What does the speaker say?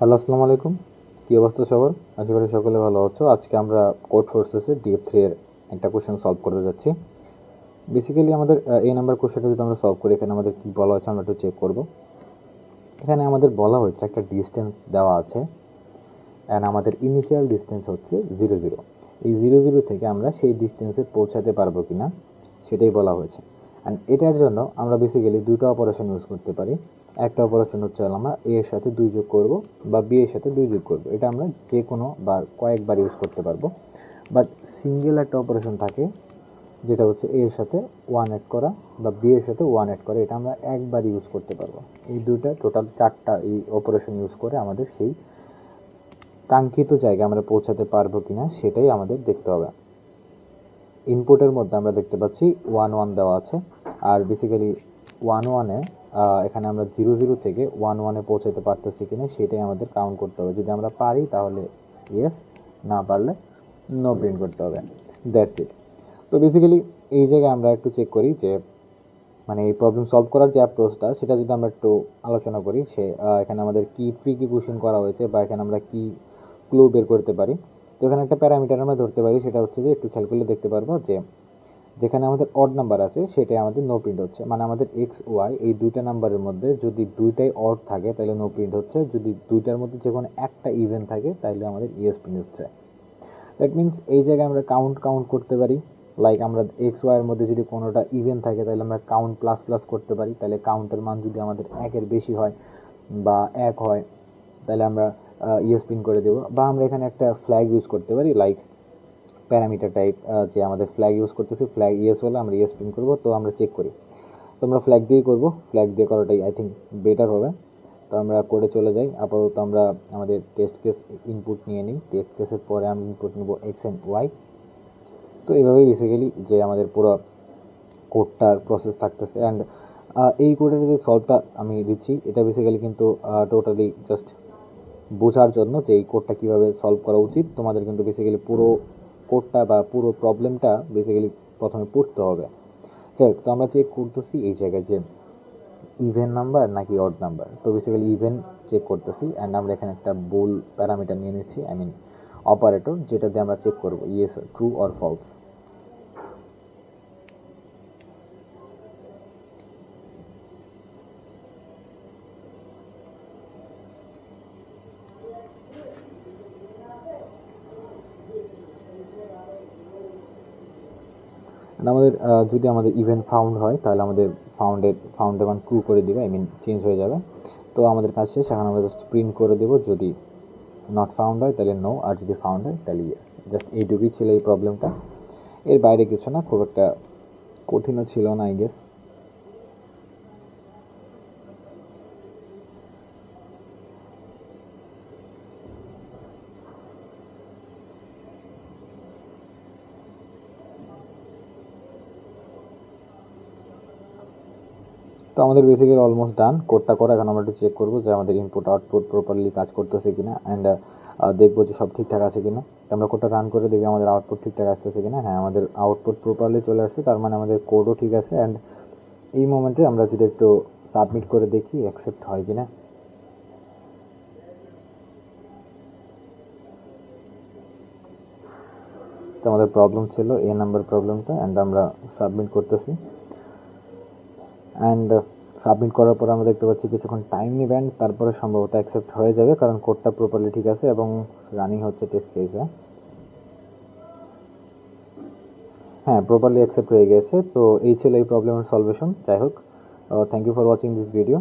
Hello, আসসালামু আলাইকুম। কী অবস্থা সবার? আশা করি সকলে ভালো আছো। আজকে আমরা কোড ফোর্সেসের DF3 এর একটা কোশ্চেন সলভ করতে যাচ্ছি। বেসিক্যালি আমাদের এই নাম্বার কোশ্চেনটা যদি আমরা সলভ করি, এখানে আমাদের কী বলা হয়েছে আমরা একটু চেক করব। এখানে আমাদের বলা হয়েছে একটা ডিস্টেন্স দেওয়া আছে, অ্যান্ড আমাদের ইনিশিয়াল ডিস্টেন্স হচ্ছে 0 0। এই 0 0 থেকে আমরা সেই ডিস্টেন্সে পৌঁছাতে পারবো কি না সেটাই বলা হয়েছে। অ্যান্ড এটার জন্য আমরা বেসিক্যালি দুটো অপারেশন ইউজ করতে পারি। একটা অপারেশন হচ্ছে আমরা এ এর সাথে 2 যোগ করব বা বি এর সাথে 2 যোগ করব। এটা আমরা যে কোনো বা কয়েকবার ইউজ করতে পারবো। বাট সিঙ্গেল একটা অপারেশন থাকে যেটা হচ্ছে এ এর সাথে 1 অ্যাড করা বা বি এর সাথে 1 অ্যাড করা। এটা আমরা একবার ইউজ করতে পারবো। এই দুইটা টোটাল 4টা এই অপারেশন ইউজ করে আমাদের সেই কাঙ্ক্ষিত জায়গায় আমরা পৌঁছাতে পারবো কিনা সেটাই আমাদের দেখতে হবে। ইনপুটের মধ্যে আমরা দেখতে পাচ্ছি 1 1 দেওয়া আছে, আর বেসিক্যালি 1 1-এ এখানে আমরা 0 0 থেকে 1 1-এ পৌঁছাতে পারতেছি কিনা সেটাই আমাদের কাউন্ট করতে হবে। যদি আমরা পারি তাহলে ইয়েস, না পারলে নো প্রিন্ট করতে হবে। That's it. তো বেসিক্যালি এই জায়গায় আমরা একটু চেক করি যে মানে এই প্রবলেম সলভ করার যে অ্যাপ্রোচটা সেটা যদি আমরা একটু আলোচনা করি, সে এখানে আমাদের কি ট্রিকি কোশ্চেন করা হয়েছে বা এখানে আমরা কি ক্লু বের করতে পারি। তো এখানে একটা প্যারামিটার আমরা ধরতে পারি, সেটা হচ্ছে যে একটু খেয়াল করলে দেখতে পারবো যে যেখানে আমাদের অড নাম্বার আছে সেটাই আমাদের নো প্রিন্ট হচ্ছে। মানে আমাদের এক্স ওয়াই এই দুইটা নাম্বারের মধ্যে যদি দুইটাই অড থাকে তাহলে নো প্রিন্ট হচ্ছে, যদি দুইটার মধ্যে যে কোনো একটা ইভেন থাকে তাহলে আমাদের ইয়েস প্রিন্ট হচ্ছে। দ্যাট মিনস এই জায়গায় আমরা কাউন্ট করতে পারি। লাইক আমরা এক্স ওয়াইয়ের মধ্যে যদি কোনোটা ইভেন থাকে তাহলে আমরা কাউন্ট প্লাস প্লাস করতে পারি। তাহলে কাউন্টের মান যদি আমাদের 1-এর বেশি হয় বা 1 হয় তাহলে আমরা ইয়েস প্রিন্ট করে দেবো। বা আমরা এখানে একটা ফ্ল্যাগ ইউজ করতে পারি, লাইক প্যারামিটার টাইপ, যে আমাদের ফ্ল্যাগ ইউজ করতেছি, ফ্ল্যাগ ইয়েস হলে আমরা ইয়েস প্রিন্ট করবো। তো আমরা চেক করি, তো আমরা ফ্ল্যাগ দিয়েই করবো। ফ্ল্যাগ দিয়ে করাটাই আই থিঙ্ক বেটার হবে। তো আমরা কোডে চলে যাই। আপাতত আমরা আমাদের টেস্ট কেস ইনপুট নিয়ে নিই। টেস্ট কেসের পরে আমরা ইনপুট নেব এক্স অ্যান্ড ওয়াই। তো এইভাবেই বেসিক্যালি যে আমাদের পুরো কোডটার প্রসেস থাকতেছে। অ্যান্ড এই কোডের যে সলভটা আমি দিচ্ছি এটা বেসিক্যালি কিন্তু টোটালি জাস্ট বোঝার জন্য যে এই কোডটা কীভাবে সলভ করা উচিত। তোমাদের কিন্তু বেসিক্যালি পুরো কোডটা বা পুরো প্রবলেমটা বেসিক্যালি প্রথমে পড়তে হবে। যাই হোক, তো আমরা চেক করতেছি এই জায়গায় যে ইভেন নাম্বার নাকি অড নাম্বার। তো বেসিক্যালি ইভেন চেক করতেছি, অ্যান্ড আমরা এখানে একটা বুল প্যারামিটার নিয়ে নিচ্ছি, আই মিন অপারেটর, যেটা দিয়ে আমরা চেক করবো ইয়েস ট্রু অর ফলস। আমাদের যদি আমাদের ইভেন্ট ফাউন্ড হয় তাহলে আমাদের ফাউন্ডের মান ট্রু করে দিবে, আই মিন চেঞ্জ হয়ে যাবে। তো আমাদের কাজ শেষ। এখন আমরা জাস্ট প্রিন্ট করে দেবো, যদি নট ফাউন্ড হয় তাহলে নো, আর যদি ফাউন্ড হয় তাহলে ইয়েস। জাস্ট এইটুকুই ছিল এই প্রবলেমটা, এর বাইরে কিছু না, খুব একটা কঠিনও ছিল না আই গেস। তো আমাদের বেসিক্যালি অলমোস্ট ডান কোডটা করা। এখন আমরা একটু চেক করবো যে আমাদের ইনপুট আউটপুট প্রপারলি কাজ করতেছে কিনা, অ্যান্ড দেখবো যে সব ঠিকঠাক আছে কিনা। তো আমরা কোডটা রান করে দেখি আমাদের আউটপুট ঠিকঠাক আসতেছে কিনা। হ্যাঁ, আমাদের আউটপুট প্রপারলি চলে আসছে, তার মানে আমাদের কোডও ঠিক আছে। অ্যান্ড এই মোমেন্টে আমরা যদি একটু সাবমিট করে দেখি অ্যাকসেপ্ট হয় কিনা। তো আমাদের প্রবলেম ছিল এ নাম্বার প্রবলেমটা, অ্যান্ড আমরা সাবমিট করতেছি। অ্যান্ড সাবমিট করার পর আমরা দেখতে পাচ্ছি কিছুক্ষণ টাইম নেবেন, তারপরে সম্ভবত অ্যাকসেপ্ট হয়ে যাবে, কারণ কোডটা প্রপারলি ঠিক আছে এবং রানিং হচ্ছে টেস্ট কেসে। হ্যাঁ, প্রপারলি অ্যাকসেপ্ট হয়ে গেছে। তো এই ছিল এই প্রবলেমের সলভেশন। যাই হোক, thank you for watching this video.